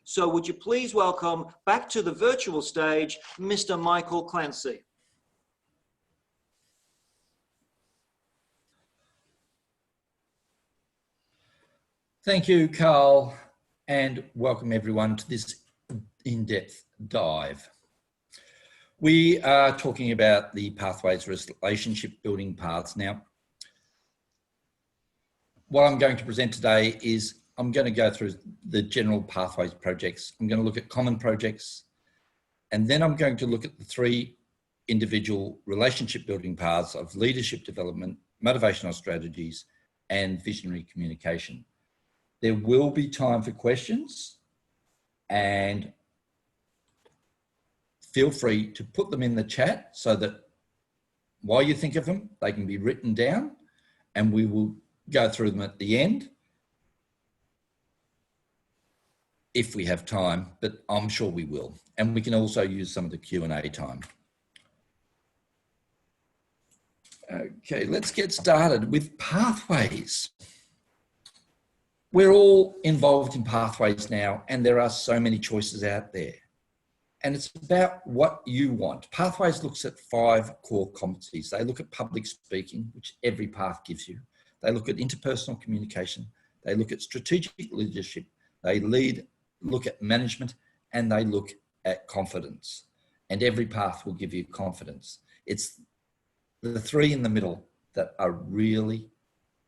So would you please welcome back to the virtual stage, Mr. Michael Clancy. Thank you, Carl, and welcome everyone to this in-depth dive. We are talking about the pathways, relationship building paths. Now, what I'm going to present today is I'm going to go through the general pathways projects. I'm going to look at common projects, and then I'm going to look at the 3 individual relationship building paths of leadership development, motivational strategies, and visionary communication. There will be time for questions, and feel free to put them in the chat so that while you think of them, they can be written down, and we will go through them at the end if we have time, but I'm sure we will. And we can also use some of the Q&A time. Okay, let's get started with pathways. We're all involved in pathways now, and there are so many choices out there. And it's about what you want. Pathways looks at 5 core competencies. They look at public speaking, which every path gives you. They look at interpersonal communication. They look at strategic leadership. They look at management, and they look at confidence. And every path will give you confidence. It's the 3 in the middle that are really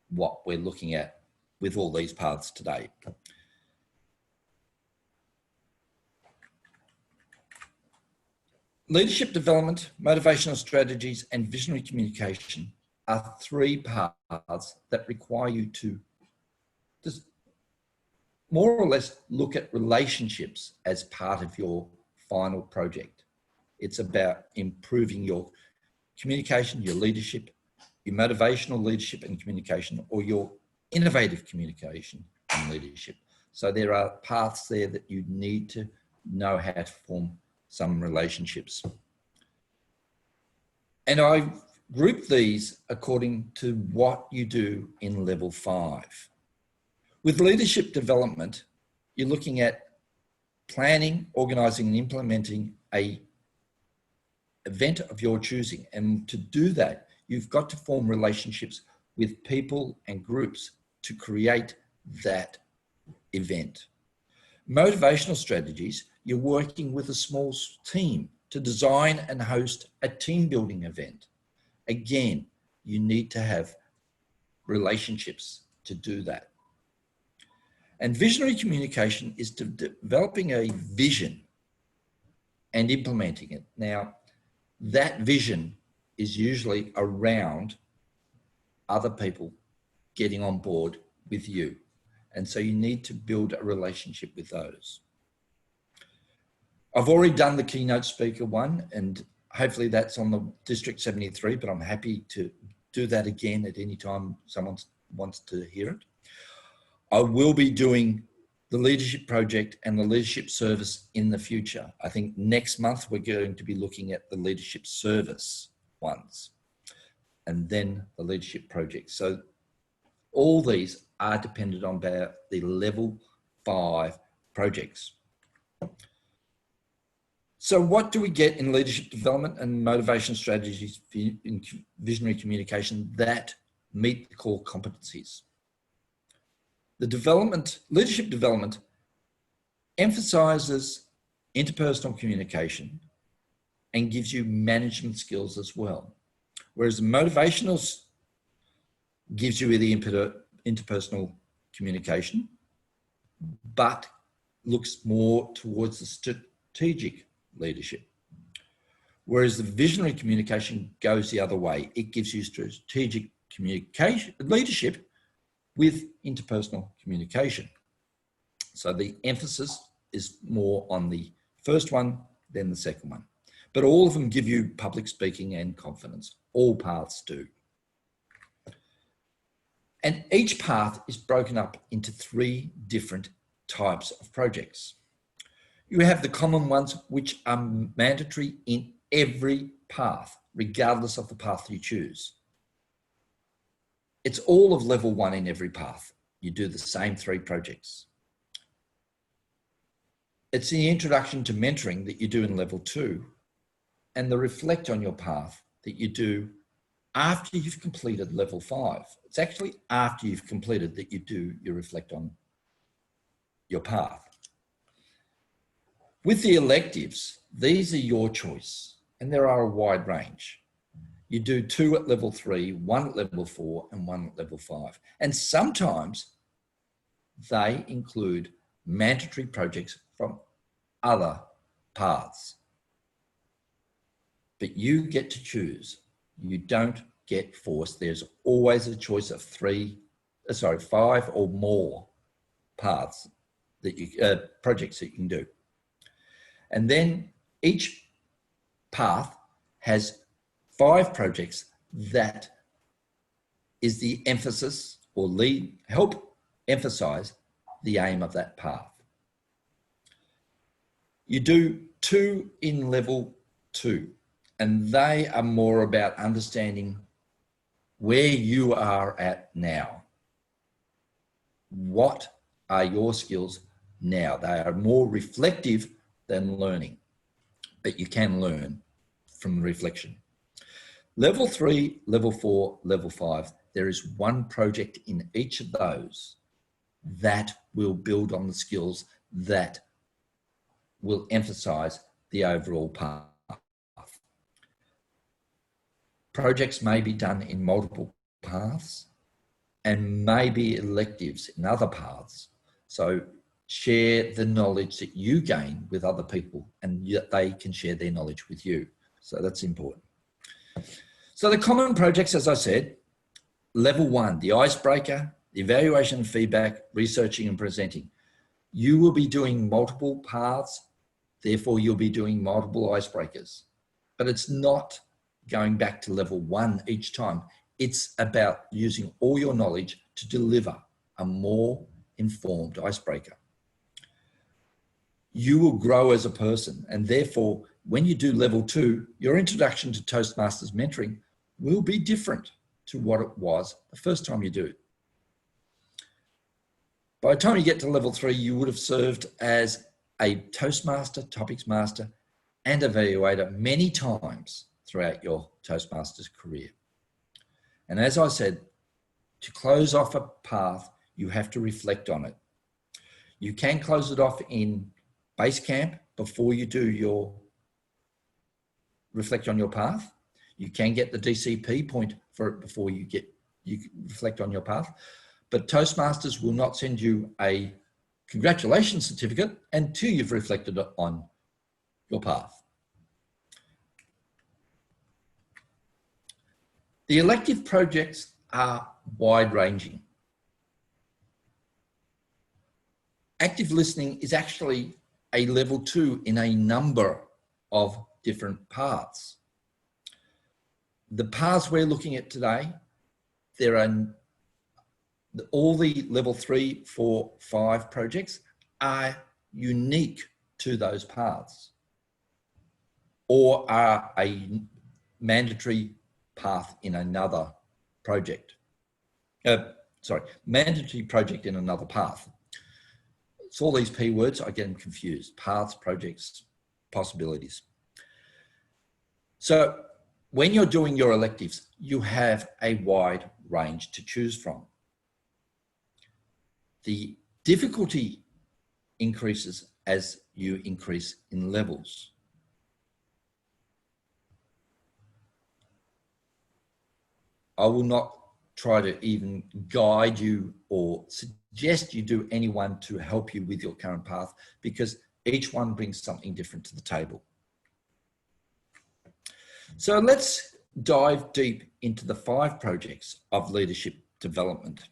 what we're looking at with all these paths today. Leadership development, motivational strategies, and visionary communication are 3 paths that require you to just more or less look at relationships as part of your final project. It's about improving your communication, your leadership, your motivational leadership and communication, or your innovative communication and leadership. So there are paths there that you need to know how to form some relationships. And I group these according to what you do in level 5. With leadership development, you're looking at planning, organizing and implementing an event of your choosing. And to do that, you've got to form relationships with people and groups to create that event. Motivational strategies, you're working with a small team to design and host a team building event. Again, you need to have relationships to do that. And visionary communication is developing a vision and implementing it. Now, that vision is usually around other people getting on board with you. And so you need to build a relationship with those. I've already done the keynote speaker one, and hopefully that's on the District 73, but I'm happy to do that again at any time someone wants to hear it. I will be doing the leadership project and the leadership service in the future. I think next month we're going to be looking at the leadership service ones and then the leadership project. So all these are dependent on the level 5 projects. So what do we get in leadership development and motivation strategies in visionary communication that meet the core competencies? The leadership development emphasizes interpersonal communication and gives you management skills as well. Whereas motivational gives you the interpersonal communication, but looks more towards the strategic leadership. Whereas the visionary communication goes the other way. It gives you strategic leadership with interpersonal communication. So the emphasis is more on the first one than the second one. But all of them give you public speaking and confidence. All paths do. And each path is broken up into 3 different types of projects. You have the common ones, which are mandatory in every path, regardless of the path you choose. It's all of level 1 in every path. You do the same 3 projects. It's the introduction to mentoring that you do in level 2 and the reflect on your path that you do after you've completed level 5. It's actually after you've completed that you reflect on your path. With the electives, these are your choice, and there are a wide range. You do 2 at level 3, 1 at level 4, and 1 at level 5. And sometimes they include mandatory projects from other paths. But you get to choose. You don't get forced. There's always a choice of 5 or more paths that you projects that you can do. And then each path has 5 projects that is the emphasis or help emphasize the aim of that path. You do 2 in level 2, and they are more about understanding where you are at now. What are your skills now? They are more reflective than learning, but you can learn from reflection. Level 3, level 4, level 5, there is 1 project in each of those that will build on the skills that will emphasize the overall path. Projects may be done in multiple paths and maybe electives in other paths. So share the knowledge that you gain with other people and they can share their knowledge with you. So that's important. So the common projects, as I said, level 1, the icebreaker, the evaluation and feedback, researching and presenting. You will be doing multiple paths, therefore you'll be doing multiple icebreakers. But it's not going back to level 1 each time. It's about using all your knowledge to deliver a more informed icebreaker. You will grow as a person, and therefore when you do level 2, your introduction to Toastmasters mentoring will be different to what it was the first time you do it. By the time you get to level 3, you would have served as a Toastmaster, Topics Master, and Evaluator many times throughout your Toastmasters career. And as I said, to close off a path, you have to reflect on it. You can close it off in base camp before you do your reflect on your path. You can get the DCP point for it before you reflect on your path. But Toastmasters will not send you a congratulations certificate until you've reflected on your path. The elective projects are wide-ranging. Active listening is actually a level 2 in a number of different paths. The paths we're looking at today, there are all the level 3, 4, 5 projects are unique to those paths or are a mandatory path in another project. Mandatory project in another path. It's all these P words, I get them confused. Paths, projects, possibilities. So when you're doing your electives, you have a wide range to choose from. The difficulty increases as you increase in levels. I will not try to even guide you or suggest you do any one to help you with your current path because each one brings something different to the table. So let's dive deep into the 5 projects of leadership development.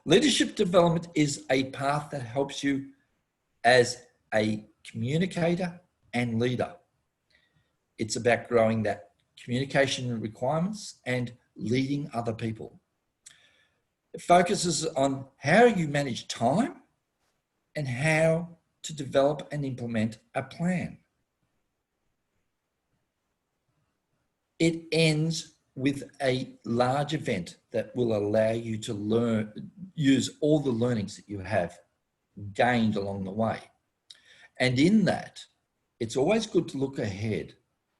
Leadership development is a path that helps you as a communicator and leader. It's about growing that communication requirements and leading other people. It focuses on how you manage time and how to develop and implement a plan. It ends with a large event that will allow you to use all the learnings that you have gained along the way. And in that, it's always good to look ahead,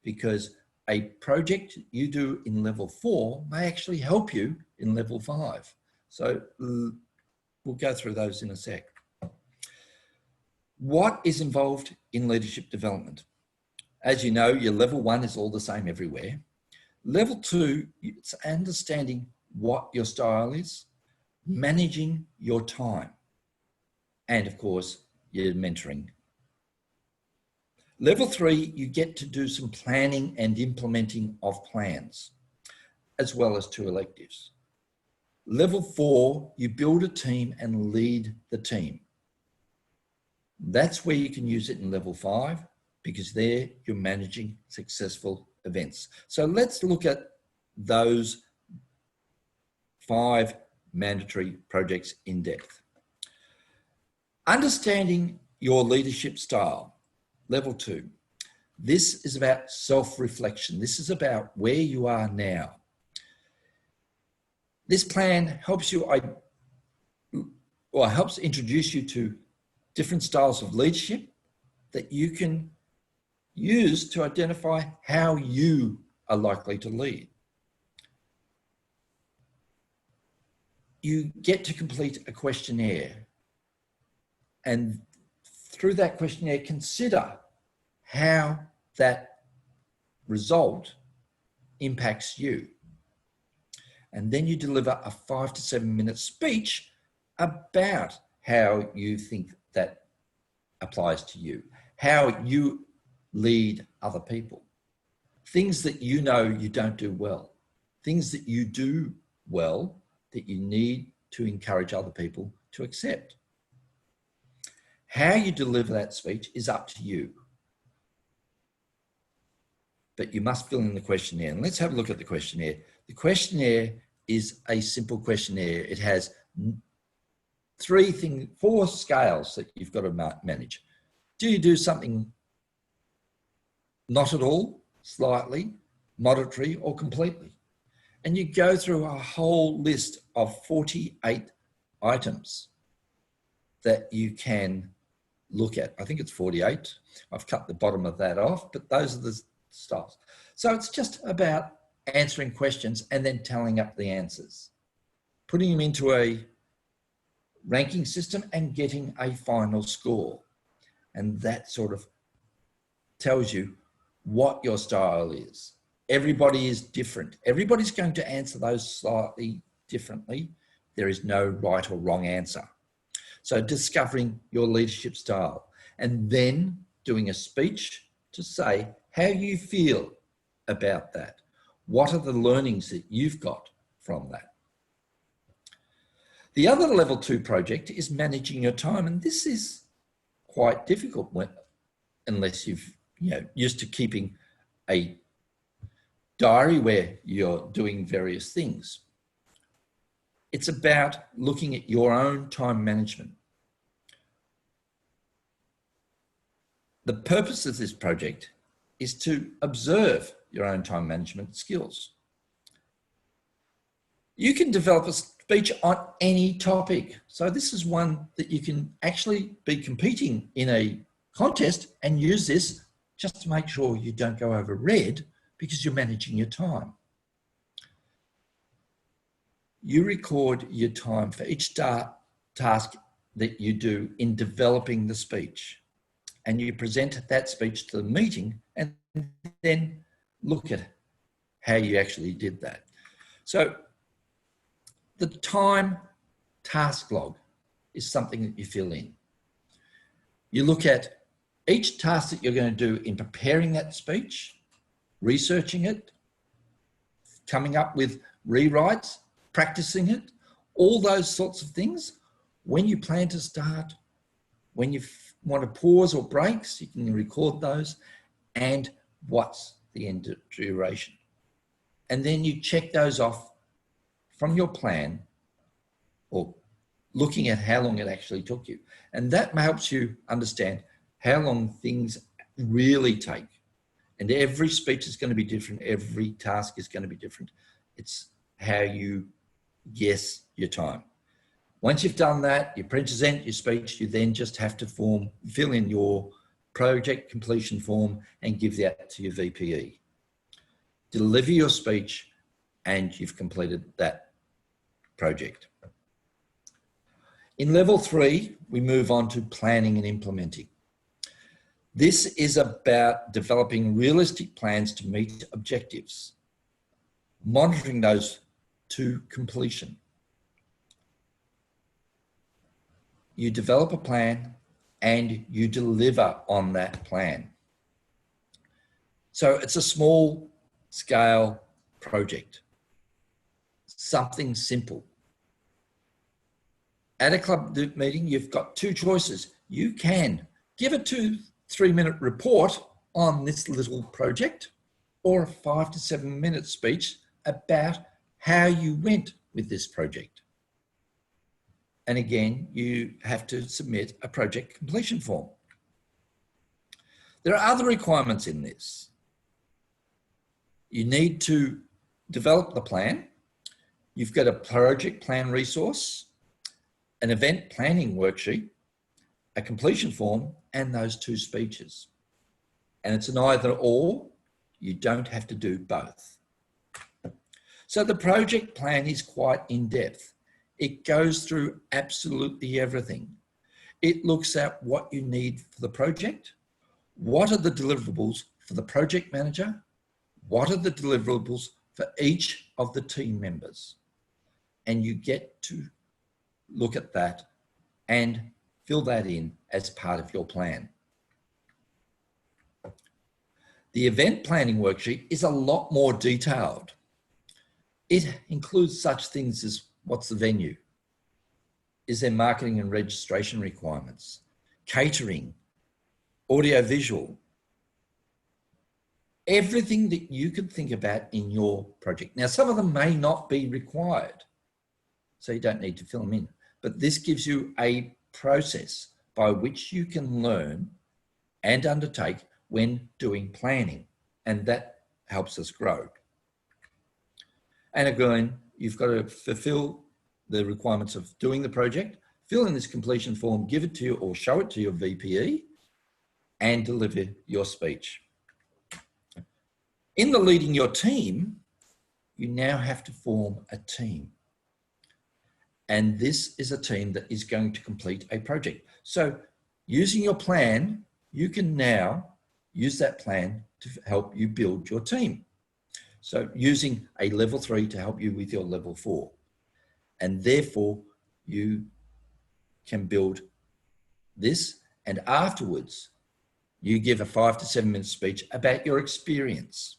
because a project you do in level 4 may actually help you in level 5. So we'll go through those in a sec. What is involved in leadership development? As you know, your level 1 is all the same everywhere. Level 2, it's understanding what your style is, managing your time, and of course, your mentoring. Level 3, you get to do some planning and implementing of plans, as well as 2 electives. Level 4, you build a team and lead the team. That's where you can use it in level 5, because there you're managing successful events. So let's look at those 5 mandatory projects in depth. Understanding your leadership style, level 2. This is about self-reflection. This is about where you are now. This plan helps you, or helps introduce you to different styles of leadership that you can use to identify how you are likely to lead. You get to complete a questionnaire, and through that questionnaire, consider how that result impacts you. And then you deliver a 5 to 7 minute speech about how you think that applies to you, how you lead other people, things that you know you don't do well, things that you do well that you need to encourage other people to accept. How you deliver that speech is up to you, but you must fill in the questionnaire. And let's have a look at the questionnaire. The questionnaire is a simple questionnaire. It has 4 scales that you've got to manage. Do you do something not at all, slightly, moderately, or completely? And you go through a whole list of 48 items that you can look at. I think it's 48. I've cut the bottom of that off, but those are the styles. So it's just about answering questions and then tallying up the answers, putting them into a ranking system and getting a final score. And that sort of tells you what your style is. Everybody is different. Everybody's going to answer those slightly differently. There is no right or wrong answer. So discovering your leadership style and then doing a speech to say how you feel about that. What are the learnings that you've got from that? The other level 2 project is managing your time. And this is quite difficult unless you've used to keeping a diary where you're doing various things. It's about looking at your own time management. The purpose of this project is to observe your own time management skills. You can develop a speech on any topic. So this is one that you can actually be competing in a contest and use this just to make sure you don't go over red because you're managing your time. You record your time for each task that you do in developing the speech, and you present that speech to the meeting and then look at how you actually did that. So the time task log is something that you fill in. You look at each task that you're going to do in preparing that speech, researching it, coming up with rewrites, practicing it, all those sorts of things. When you plan to start, when you want to pause or breaks, you can record those, and what's the end duration. And then you check those off from your plan or looking at how long it actually took you. And that helps you understand how long things really take. And every speech is going to be different. Every task is going to be different. It's how you guess your time. Once you've done that, you present your speech, you then just have to fill in your project completion form and give that to your VPE. Deliver your speech and you've completed that project. In level 3, we move on to planning and implementing. This is about developing realistic plans to meet objectives, monitoring those to completion. You develop a plan and you deliver on that plan. So it's a small scale project, something simple. At a club meeting, you've got 2 choices. You can give a 2-3-minute report on this little project, or a 5 to 7 minute speech about how you went with this project. And again, you have to submit a project completion form. There are other requirements in this. You need to develop the plan. You've got a project plan resource, an event planning worksheet, a completion form, and those 2 speeches. And it's an either or. You don't have to do both. So the project plan is quite in-depth. It goes through absolutely everything. It looks at what you need for the project. What are the deliverables for the project manager? What are the deliverables for each of the team members? And you get to look at that and fill that in as part of your plan. The event planning worksheet is a lot more detailed. It includes such things as what's the venue? Is there marketing and registration requirements? Catering, audio visual, everything that you can think about in your project. Now, some of them may not be required, so you don't need to fill them in, but this gives you a process by which you can learn and undertake when doing planning, and that helps us grow. And again, you've got to fulfill the requirements of doing the project, fill in this completion form, give it to you or show it to your VPE, and deliver your speech. In the leading your team, you now have to form a team. And this is a team that is going to complete a project. So using your plan, you can now use that plan to help you build your team. So using a level 3 to help you with your level 4. And therefore you can build this, and afterwards you give a 5 to 7 minute speech about your experience.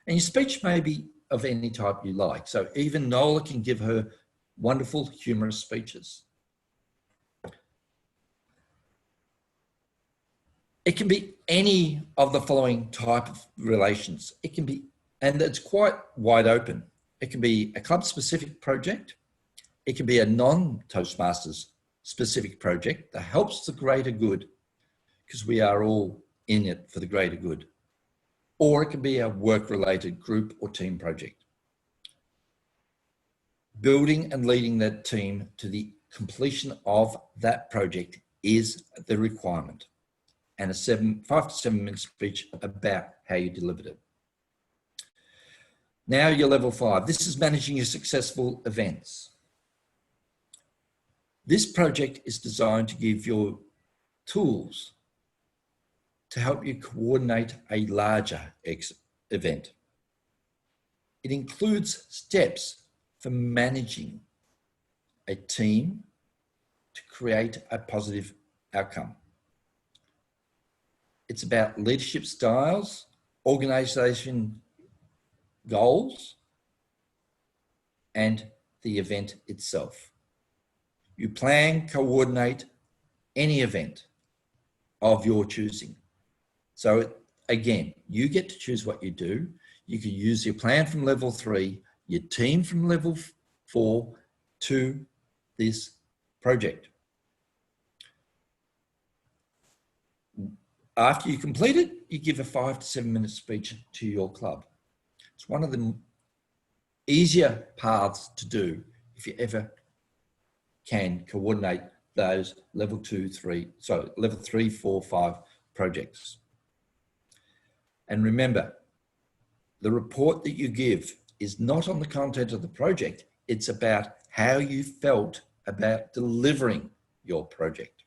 And your speech may be of any type you like. So even Nola can give her wonderful humorous speeches. It can be any of the following type of relations. It can be, and it's quite wide open. It can be a club specific project. It can be a non-Toastmasters specific project that helps the greater good, because we are all in it for the greater good. Or it can be a work-related group or team project. Building and leading that team to the completion of that project is the requirement, and a 5 to 7 minute speech about how you delivered it. Now you're level 5. This is managing your successful events. This project is designed to give you tools to help you coordinate a larger event. It includes steps for managing a team to create a positive outcome. It's about leadership styles, organization goals, and the event itself. You plan, coordinate any event of your choosing. So again, you get to choose what you do. You can use your plan from level 3, your team from level 4 to this project. After you complete it, you give a 5 to 7 minute speech to your club. It's one of the easier paths to do if you ever can coordinate those level 3, 4, 5 projects. And remember, the report that you give is not on the content of the project, it's about how you felt about delivering your project.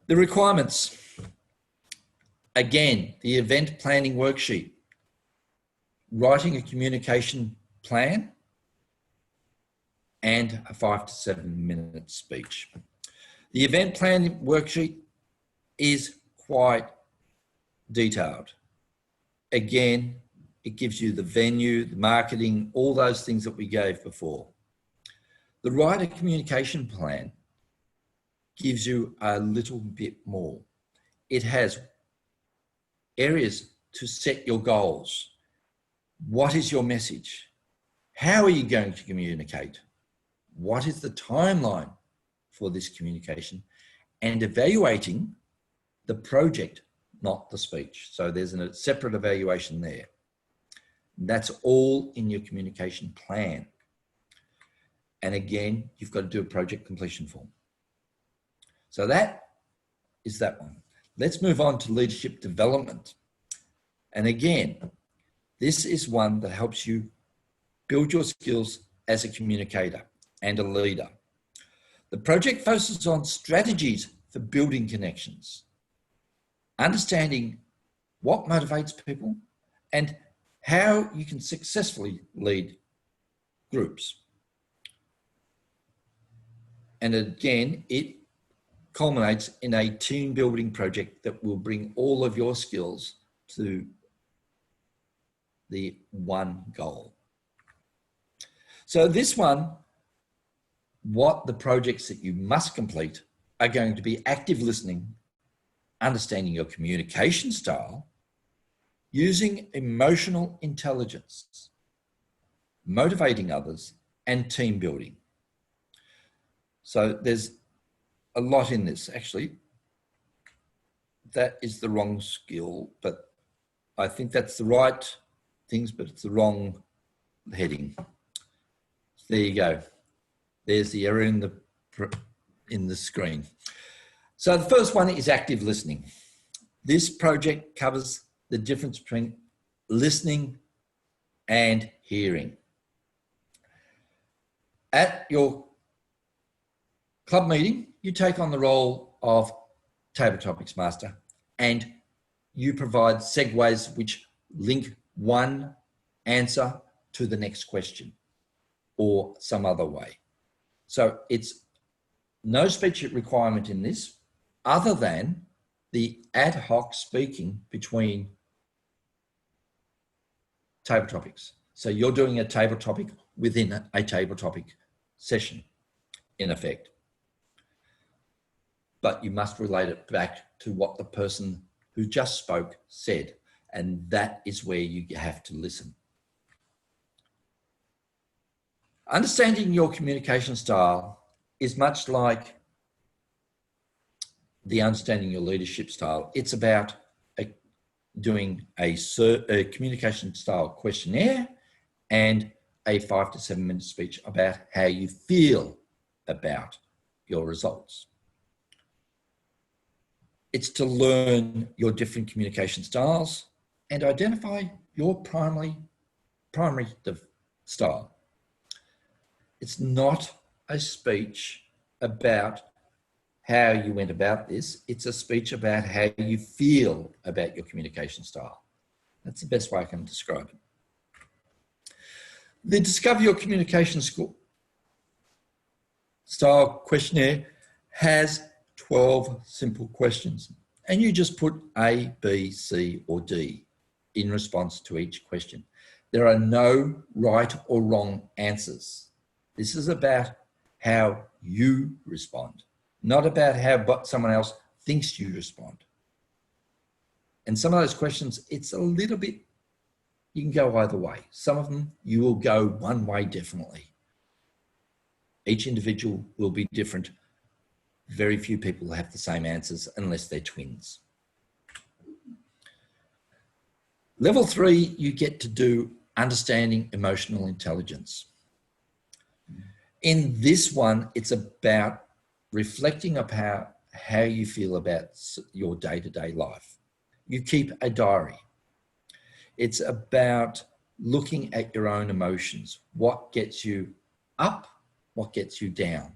The requirements. Again, the event planning worksheet, writing a communication plan, and a 5 to 7 minute speech. The event planning worksheet is quite detailed. Again, it gives you the venue, the marketing, all those things that we gave before. The writer communication plan gives you a little bit more. It has areas to set your goals. What is your message? How are you going to communicate? What is the timeline for this communication? And evaluating the project, not the speech. So there's a separate evaluation there. That's all in your communication plan. And again, you've got to do a project completion form. So that is that one. Let's move on to leadership development. And again, this is one that helps you build your skills as a communicator and a leader. The project focuses on strategies for building connections, understanding what motivates people, and how you can successfully lead groups. And again, it culminates in a team building project that will bring all of your skills to the one goal. So this one, what the projects that you must complete are going to be active listening, understanding your communication style, using emotional intelligence, motivating others, and team building. So there's a lot in this, actually. That is the wrong skill, but I think that's the right things, but it's the wrong heading. There you go. There's the error in the screen. So the first one is active listening. This project covers the difference between listening and hearing. At your club meeting, you take on the role of table topics master and you provide segues which link one answer to the next question or some other way. So it's no speech requirement in this other than the ad hoc speaking between table topics. So you're doing a table topic within a table topic session, in effect. But you must relate it back to what the person who just spoke said, and that is where you have to listen. Understanding your communication style is much like the understanding your leadership style. It's about doing a communication style questionnaire and a 5 to 7 minute speech about how you feel about your results. It's to learn your different communication styles and identify your primary style. It's not a speech about how you went about this. It's a speech about how you feel about your communication style. That's the best way I can describe it. The Discover Your Communication Style questionnaire has 12 simple questions, and you just put A, B, C, or D in response to each question. There are no right or wrong answers. This is about how you respond, not about how someone else thinks you respond. And some of those questions, it's a little bit, you can go either way. Some of them, you will go one way definitely. Each individual will be different. Very few people have the same answers unless they're twins. Level 3, you get to do understanding emotional intelligence. In this one, it's about reflecting upon how you feel about your day-to-day life. You keep a diary. It's about looking at your own emotions. What gets you up? What gets you down?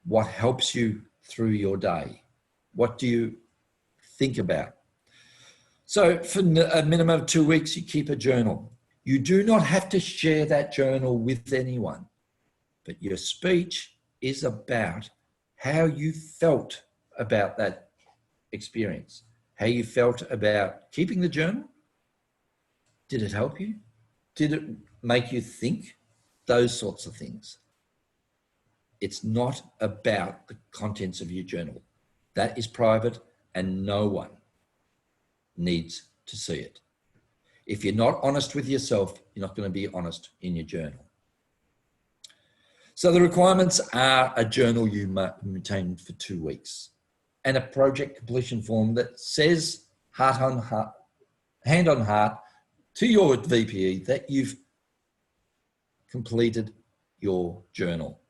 What helps you through your day? What do you think about? So for a minimum of 2 weeks, you keep a journal. You do not have to share that journal with anyone, but your speech is about how you felt about that experience, how you felt about keeping the journal. Did it help you? Did it make you think? Those sorts of things. It's not about the contents of your journal. That is private and no one needs to see it. If you're not honest with yourself, you're not going to be honest in your journal. So the requirements are a journal you maintain for 2 weeks and a project completion form that says heart on heart, hand on heart to your VPE that you've completed your journal,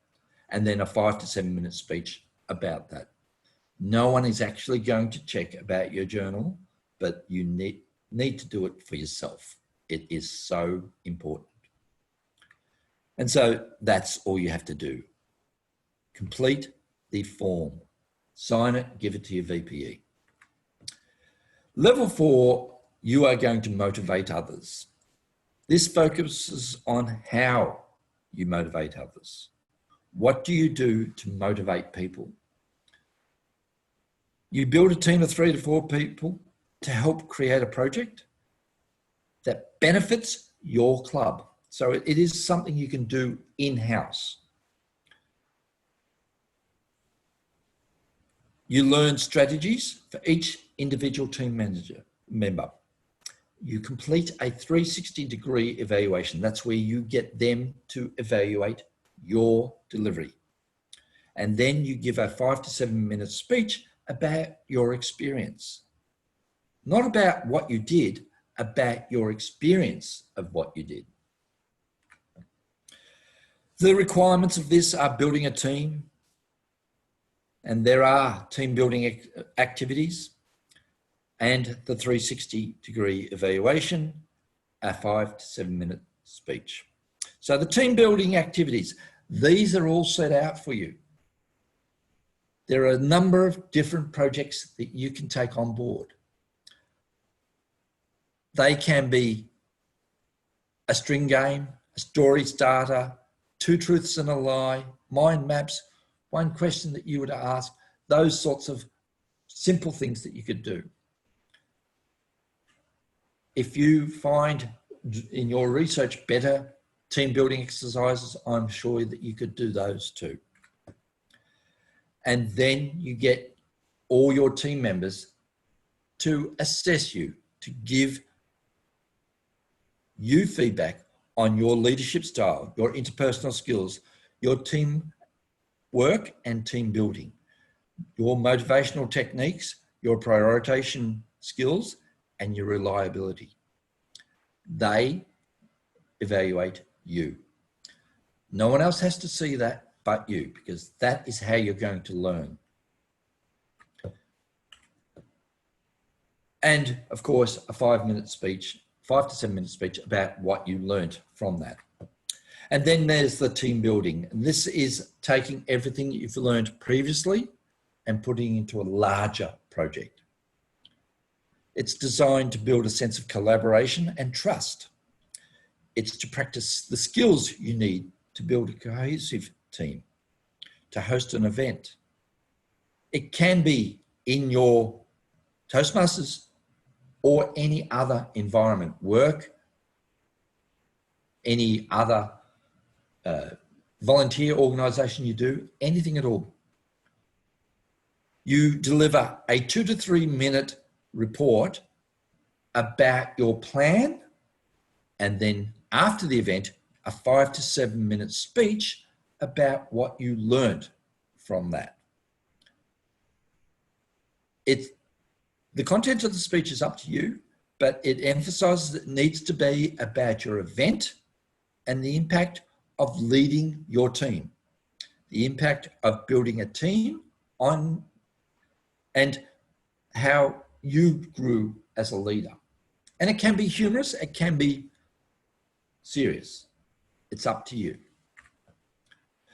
and then a 5 to 7 minute speech about that. No one is actually going to check about your journal, but you need to do it for yourself. It is so important. And so that's all you have to do. Complete the form, sign it, give it to your VPE. Level 4, you are going to motivate others. This focuses on how you motivate others. What do you do to motivate people? You build a team of 3 to 4 people to help create a project that benefits your club. So it is something you can do in-house. You learn strategies for each individual team member. You complete a 360-degree evaluation. That's where you get them to evaluate your delivery. And then you give a 5 to 7 minute speech about your experience. Not about what you did, about your experience of what you did. The requirements of this are building a team, and there are team building activities, and the 360-degree evaluation, a 5 to 7 minute speech. So the team building activities, these are all set out for you. There are a number of different projects that you can take on board. They can be a string game, a story starter, 2 truths and a lie, mind maps, 1 question that you would ask, those sorts of simple things that you could do. If you find in your research better team building exercises, I'm sure that you could do those too. And then you get all your team members to assess you, to give you feedback on your leadership style, your interpersonal skills, your team work and team building, your motivational techniques, your prioritization skills, and your reliability. They evaluate you. No one else has to see that but you, because that is how you're going to learn. And of course, a 5 minute speech, 5 to 7 minute speech about what you learned from that. And then there's the team building. And this is taking everything that you've learned previously and putting it into a larger project. It's designed to build a sense of collaboration and trust. It's to practice the skills you need to build a cohesive team, to host an event. It can be in your Toastmasters or any other environment, work, any other volunteer organisation you do, anything at all. You deliver a 2 to 3 minute report about your plan, and then after the event, a 5 to 7 minute speech about what you learned from that. The content of the speech is up to you, but it emphasizes that it needs to be about your event and the impact of leading your team, the impact of building a team on, and how you grew as a leader. And it can be humorous, it can be serious. It's up to you.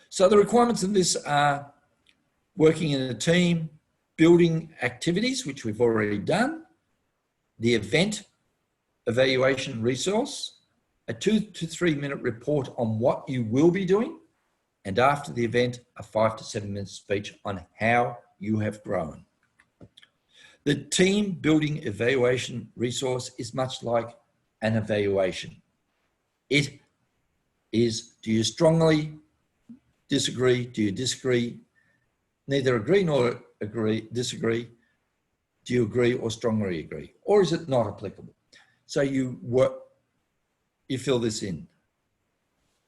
So the requirements of this are working in a team, building activities, which we've already done, the event evaluation resource, a 2 to 3 minute report on what you will be doing, and after the event, a 5 to 7 minute speech on how you have grown. The team building evaluation resource is much like an evaluation. It is, do you strongly disagree? Do you disagree? Neither agree nor disagree. Do you agree or strongly agree? Or is it not applicable? So you fill this in.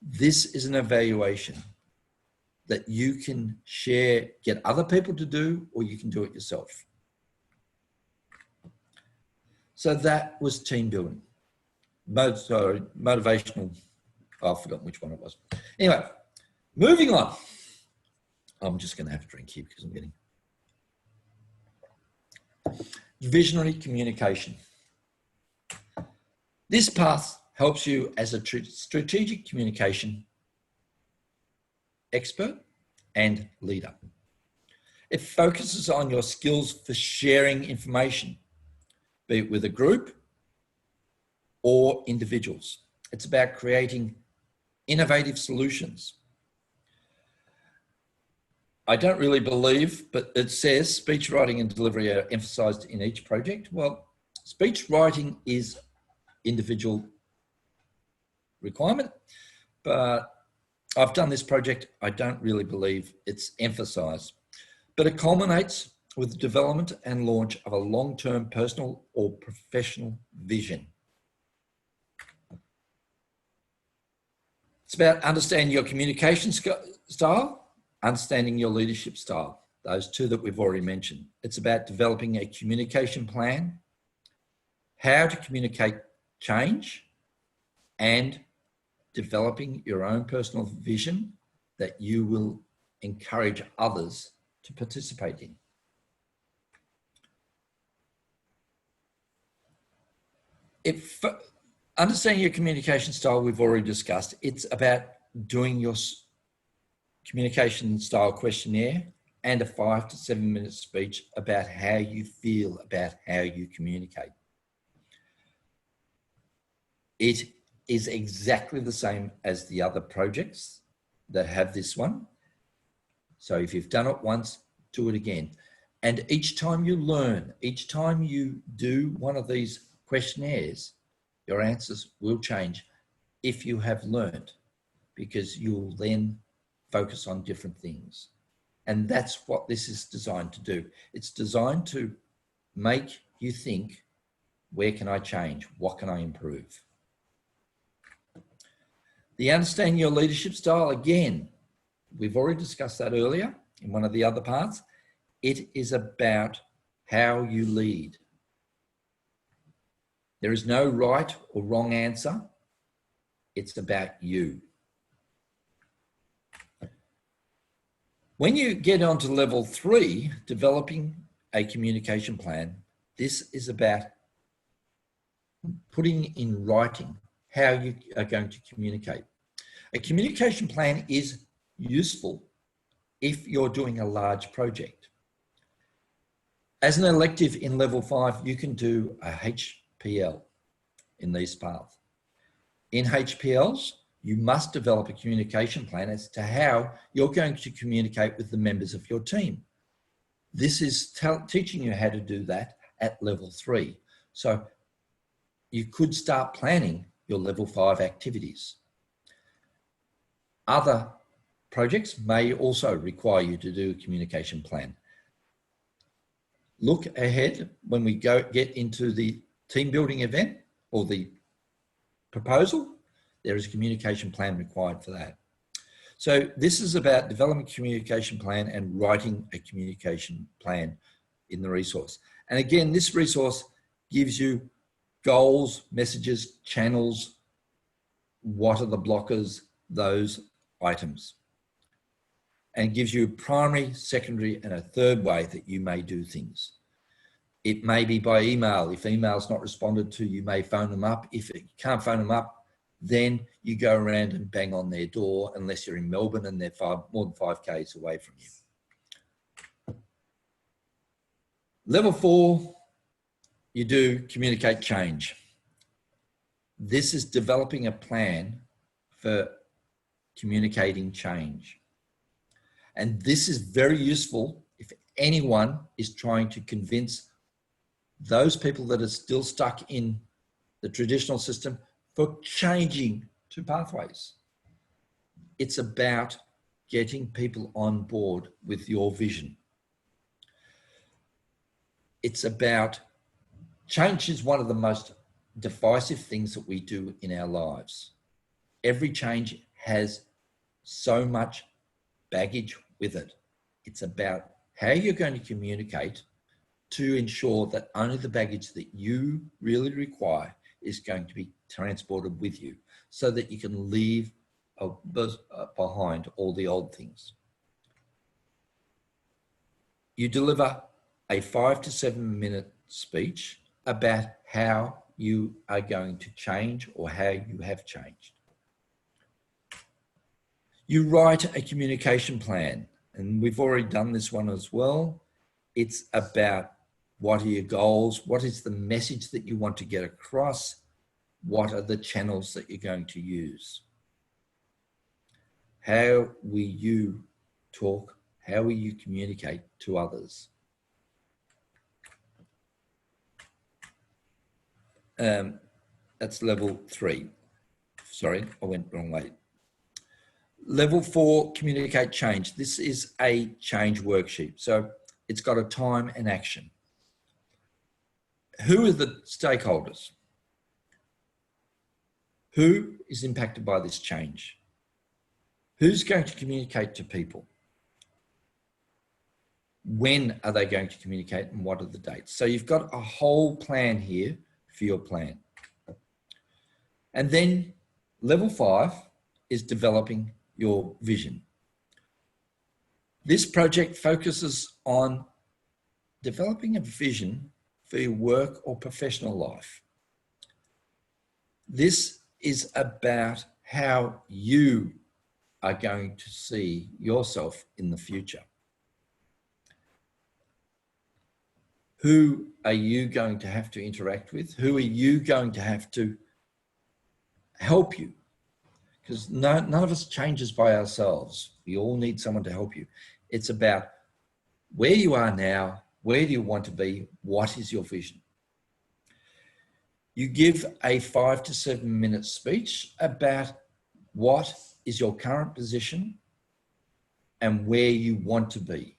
This is an evaluation that you can share, get other people to do, or you can do it yourself. So that was team building. Motivational, I've forgotten which one it was. Anyway, moving on. I'm just going to have a drink here because I'm getting... Visionary communication. This path helps you as a strategic communication expert and leader. It focuses on your skills for sharing information, be it with a group or individuals. It's about creating innovative solutions. I don't really believe, but it says speech writing and delivery are emphasized in each project. Well, speech writing is individual requirement, but I've done this project. I don't really believe it's emphasized, but it culminates with the development and launch of a long-term personal or professional vision. It's about understanding your communication style, understanding your leadership style, those two that we've already mentioned. It's about developing a communication plan, how to communicate change, and developing your own personal vision that you will encourage others to participate in. If understanding your communication style, we've already discussed. It's about doing your communication style questionnaire and a 5 to 7 minute speech about how you feel about how you communicate. It is exactly the same as the other projects that have this one. So if you've done it once, do it again. And each time you learn, each time you do one of these questionnaires, your answers will change if you have learned, because you'll then focus on different things. And that's what this is designed to do. It's designed to make you think, where can I change? What can I improve? The understanding your leadership style, again, we've already discussed that earlier in one of the other parts. It is about how you lead. There is no right or wrong answer. It's about you. When you get onto level 3, developing a communication plan, this is about putting in writing how you are going to communicate. A communication plan is useful if you're doing a large project. As an elective in level 5, you can do a HPL in these paths. In HPLs, you must develop a communication plan as to how you're going to communicate with the members of your team. This is teaching you how to do that at level 3. So you could start planning your level 5 activities. Other projects may also require you to do a communication plan. Look ahead when we get into the team building event or the proposal. There is a communication plan required for that. So this is about developing a communication plan and writing a communication plan in the resource. And again, this resource gives you goals, messages, channels, what are the blockers, those items and gives you a primary, secondary, and a third way that you may do things. It may be by email. If email's not responded to, you may phone them up. If you can't phone them up, then you go around and bang on their door, unless you're in Melbourne and they're more than 5 k's away from you. Level 4, you do communicate change. This is developing a plan for communicating change. And this is very useful if anyone is trying to convince those people that are still stuck in the traditional system for changing to pathways. It's about getting people on board with your vision. It's about change is one of the most divisive things that we do in our lives. Every change has so much baggage with it. It's about how you're going to communicate to ensure that only the baggage that you really require is going to be transported with you, so that you can leave behind all the old things. You deliver a 5 to 7 minute speech about how you are going to change or how you have changed. You write a communication plan, and we've already done this one as well. It's about what are your goals? What is the message that you want to get across? What are the channels that you're going to use? How will you talk? How will you communicate to others? That's level 3. Sorry, I went wrong way. Level 4, communicate change. This is a change worksheet. So it's got a time and action. Who are the stakeholders? Who is impacted by this change? Who's going to communicate to people? When are they going to communicate and what are the dates? So you've got a whole plan here for your plan. And then level 5 is developing your vision. This project focuses on developing a vision for your work or professional life. This is about how you are going to see yourself in the future. Who are you going to have to interact with? Who are you going to have to help you? Because none of us changes by ourselves. We all need someone to help you. It's about where you are now, where do you want to be, what is your vision? You give a 5 to 7 minute speech about what is your current position and where you want to be.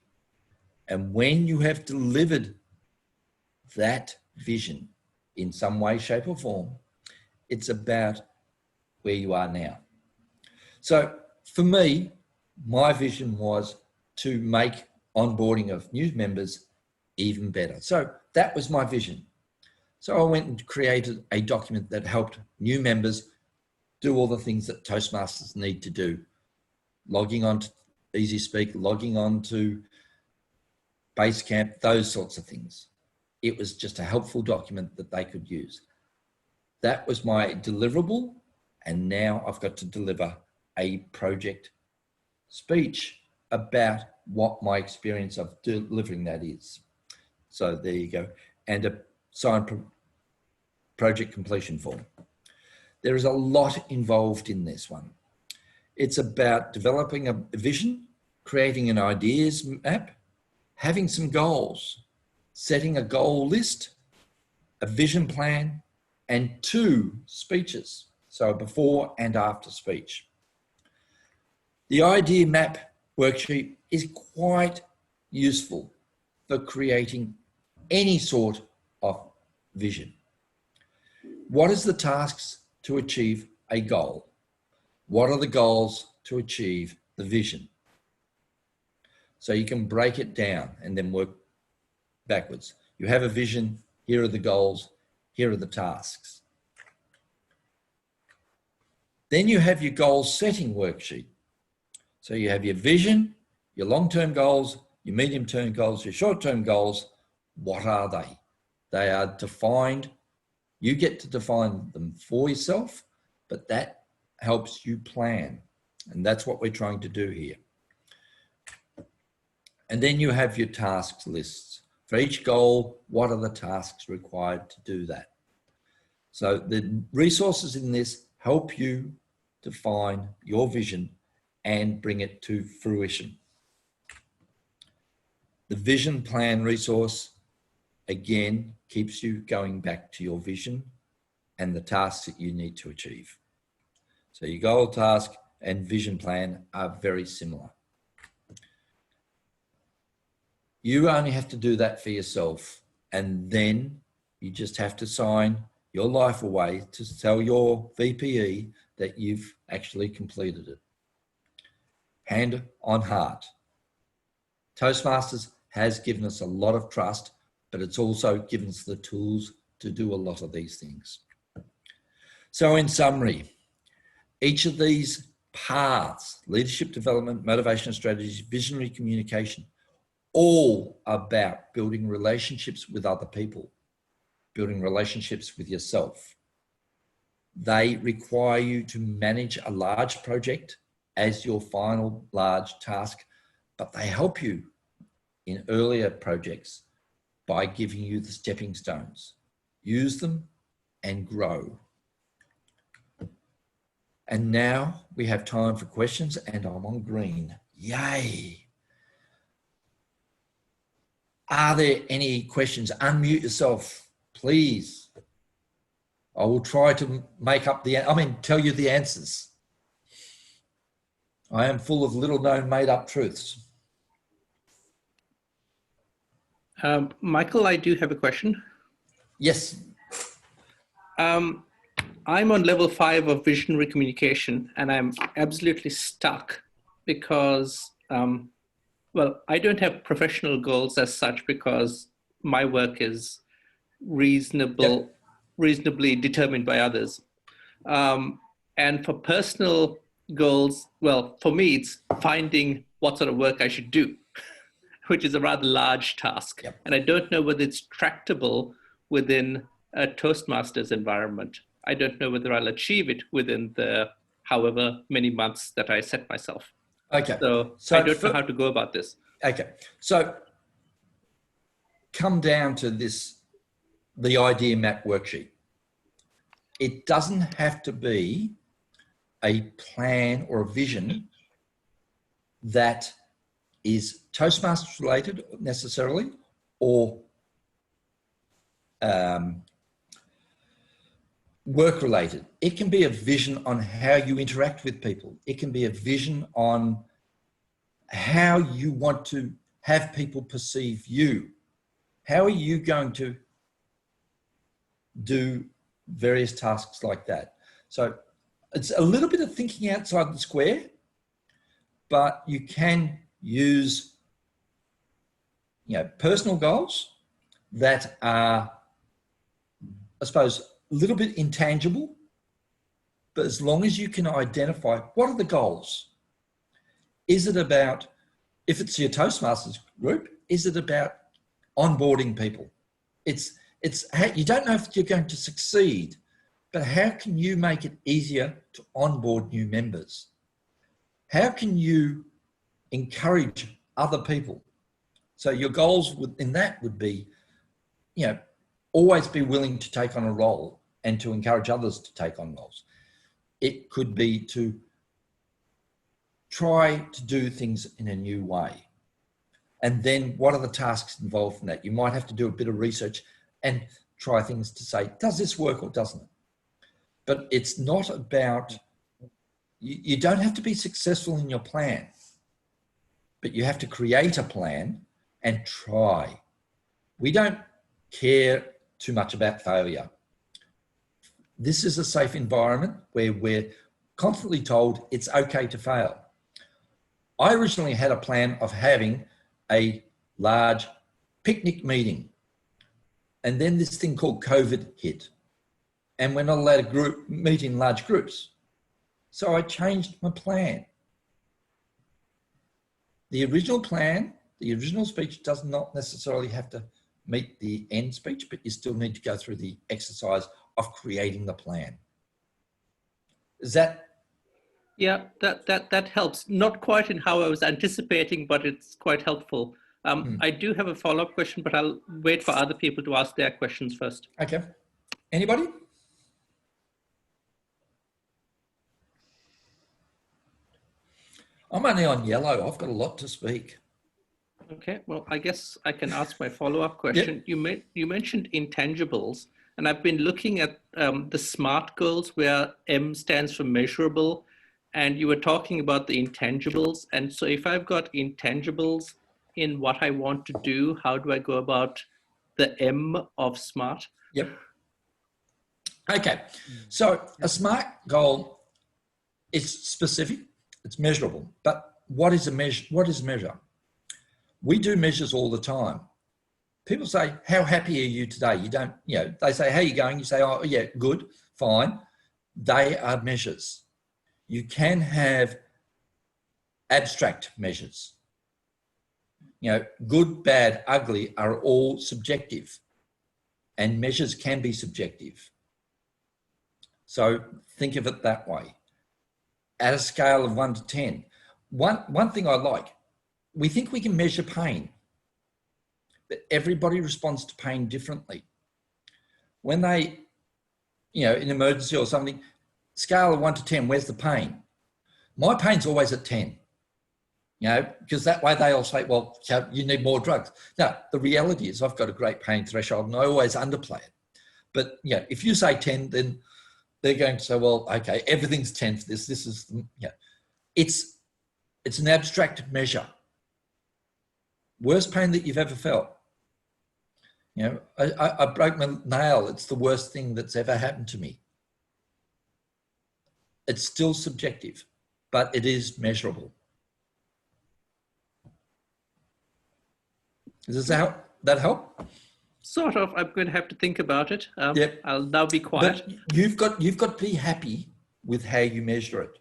And when you have delivered that vision in some way, shape or form, it's about where you are now. So for me, my vision was to make onboarding of new members even better. So that was my vision. So I went and created a document that helped new members do all the things that Toastmasters need to do. Logging on to Easy Speak, logging on to Basecamp, those sorts of things. It was just a helpful document that they could use. That was my deliverable, and now I've got to deliver a project speech about what my experience of delivering that is. So there you go. And a signed project completion form. There is a lot involved in this one. It's about developing a vision, creating an ideas map, having some goals, setting a goal list, a vision plan, and 2 speeches. So before and after speech. The idea map worksheet is quite useful for creating any sort of vision. What is the tasks to achieve a goal? What are the goals to achieve the vision? So you can break it down and then work backwards. You have a vision, here are the goals, here are the tasks. Then you have your goal setting worksheet. So you have your vision, your long-term goals, your medium-term goals, your short-term goals. What are they? They are defined. You get to define them for yourself, but that helps you plan. And that's what we're trying to do here. And then you have your tasks lists. For each goal, what are the tasks required to do that? So the resources in this help you define your vision and bring it to fruition. The vision plan resource, again, keeps you going back to your vision and the tasks that you need to achieve. So your goal, task, and vision plan are very similar. You only have to do that for yourself, and then you just have to sign your life away to tell your VPE that you've actually completed it. Hand on heart. Toastmasters has given us a lot of trust, but it's also given us the tools to do a lot of these things. So in summary, each of these paths, leadership development, motivational strategies, visionary communication, all about building relationships with other people, building relationships with yourself. They require you to manage a large project as your final large task, but they help you in earlier projects by giving you the stepping stones. Use them and grow. And now we have time for questions, and I'm on green. Yay. Are there any questions? Unmute yourself, please. I will try to tell you the answers. I am full of little known made up truths. Michael, I do have a question. Yes. I'm on level 5 of visionary communication, and I'm absolutely stuck because, well, I don't have professional goals as such because my work is reasonably determined by others. And for personal goals, well, for me, it's finding what sort of work I should do, which is a rather large task. Yep. And I don't know whether it's tractable within a Toastmasters environment. I don't know whether I'll achieve it within the however many months that I set myself. Okay. So I don't know how to go about this. Okay. So come down to this, the idea map worksheet. It doesn't have to be a plan or a vision that is Toastmasters related necessarily, or work related. It can be a vision on how you interact with people. It can be a vision on how you want to have people perceive you. How are you going to do various tasks like that? So it's a little bit of thinking outside the square, but you can use, personal goals that are, I suppose, a little bit intangible, but as long as you can identify what are the goals. Is it about, if it's your Toastmasters group, is it about onboarding people? It's you don't know if you're going to succeed, but how can you make it easier to onboard new members? How can you encourage other people? So your goals in that would be, always be willing to take on a role and to encourage others to take on roles. It could be to try to do things in a new way. And then what are the tasks involved in that? You might have to do a bit of research and try things to say, does this work or doesn't it? But it's not about, you don't have to be successful in your plan, but you have to create a plan and try. We don't care too much about failure. This is a safe environment where we're constantly told it's okay to fail. I originally had a plan of having a large picnic meeting, and then this thing called COVID hit, and we're not allowed to meet in large groups. So I changed my plan. The original plan, the original speech does not necessarily have to meet the end speech, but you still need to go through the exercise of creating the plan. Is that? Yeah, that helps. Not quite in how I was anticipating, but it's quite helpful. I do have a follow-up question, but I'll wait for other people to ask their questions first. Okay. Anybody? I'm only on yellow. I've got a lot to speak. Okay, well, I guess I can ask my follow-up question. Yep. You mentioned intangibles, and I've been looking at the SMART goals where M stands for measurable, and you were talking about the intangibles. And so if I've got intangibles in what I want to do, how do I go about the M of SMART? Yep. Okay, so a SMART goal is specific, it's measurable, but what is a measure? What is a measure? We do measures all the time. People say, how happy are you today? You don't, they say, how are you going? You say, oh yeah, good, fine. They are measures. You can have abstract measures. Good, bad, ugly are all subjective, and measures can be subjective. So think of it that way. At a scale of 1 to 10, one thing I like, we think we can measure pain, but everybody responds to pain differently. When they, in emergency or something, scale of 1 to 10, where's the pain? My pain's always at 10, because that way they all say, well, you need more drugs. Now, the reality is I've got a great pain threshold and I always underplay it. But if you say 10, then they're going to say, well, okay, everything's 10 for this. This is, it's an abstract measure. Worst pain that you've ever felt. I broke my nail. It's the worst thing that's ever happened to me. It's still subjective, but it is measurable. Does that help? Sort of. I'm going to have to think about it. Yep. I'll now be quiet. But you've got to be happy with how you measure it.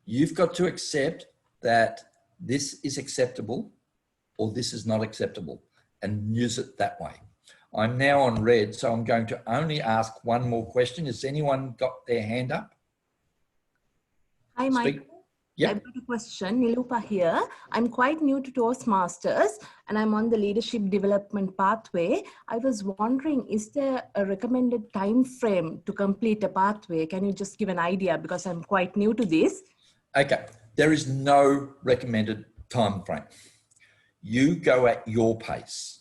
You've got to accept that this is acceptable or this is not acceptable and use it that way. I'm now on red, so I'm going to only ask one more question. Has anyone got their hand up? Hi, Michael. Yep. I've got a question. Nilupa here. I'm quite new to Toastmasters and I'm on the leadership development pathway. I was wondering, is there a recommended time frame to complete a pathway? Can you just give an idea, because I'm quite new to this? Okay. There is no recommended time frame. You go at your pace.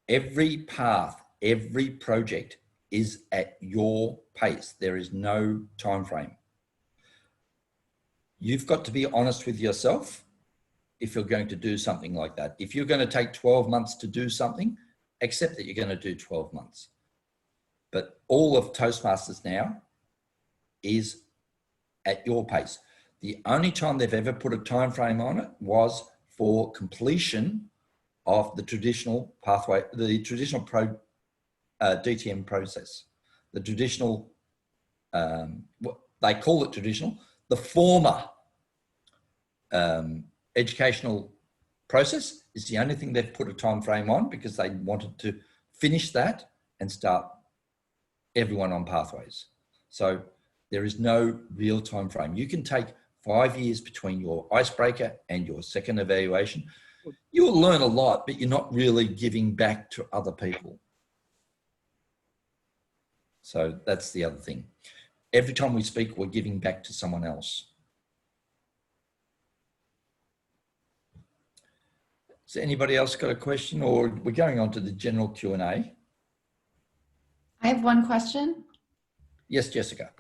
Every path, every project is at your pace. There is no time frame. You've got to be honest with yourself if you're going to do something like that. If you're going to take 12 months to do something, accept that you're going to do 12 months. But all of Toastmasters now is at your pace. The only time they've ever put a time frame on it was for completion of the traditional pathway, the traditional DTM process, the traditional, they call it traditional, the former educational process is the only thing they've put a time frame on, because they wanted to finish that and start everyone on pathways. So there is no real time frame. You can take 5 years between your icebreaker and your second evaluation. You will learn a lot, but you're not really giving back to other people. So that's the other thing. Every time we speak, we're giving back to someone else. Has anybody else got a question, or we're going on to the general Q&A? I have one question. Yes, Jessica.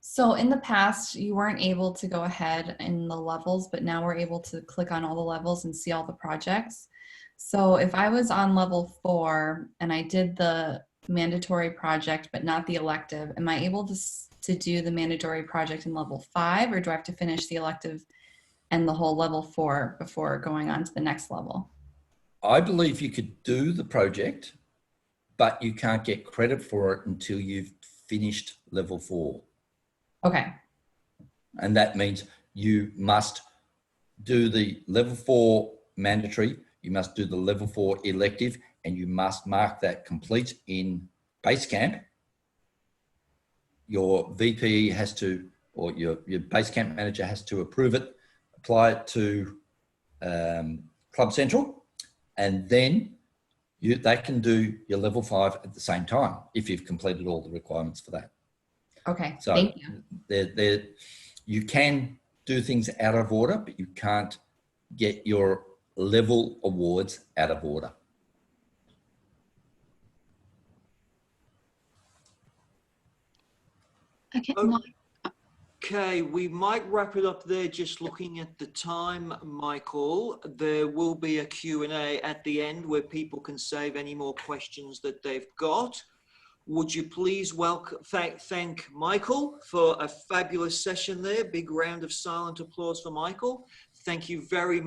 So in the past, you weren't able to go ahead in the levels, but now we're able to click on all the levels and see all the projects. So if I was on level 4 and I did the mandatory project, but not the elective, am I able to do the mandatory project in level 5, or do I have to finish the elective and the whole level 4 before going on to the next level? I believe you could do the project, but you can't get credit for it until you've finished level 4. Okay. And that means you must do the level 4 mandatory, you must do the level 4 elective, and you must mark that complete in Basecamp. Your VP has to, or your Basecamp manager has to approve it, apply it to Club Central, and then they can do your level 5 at the same time if you've completed all the requirements for that. Okay, So thank you. You can do things out of order, but you can't get your level awards out of order. Okay. Okay, we might wrap it up there just looking at the time, Michael. There will be a Q&A at the end where people can save any more questions that they've got. Would you please thank Michael for a fabulous session there. Big round of silent applause for Michael. Thank you very much.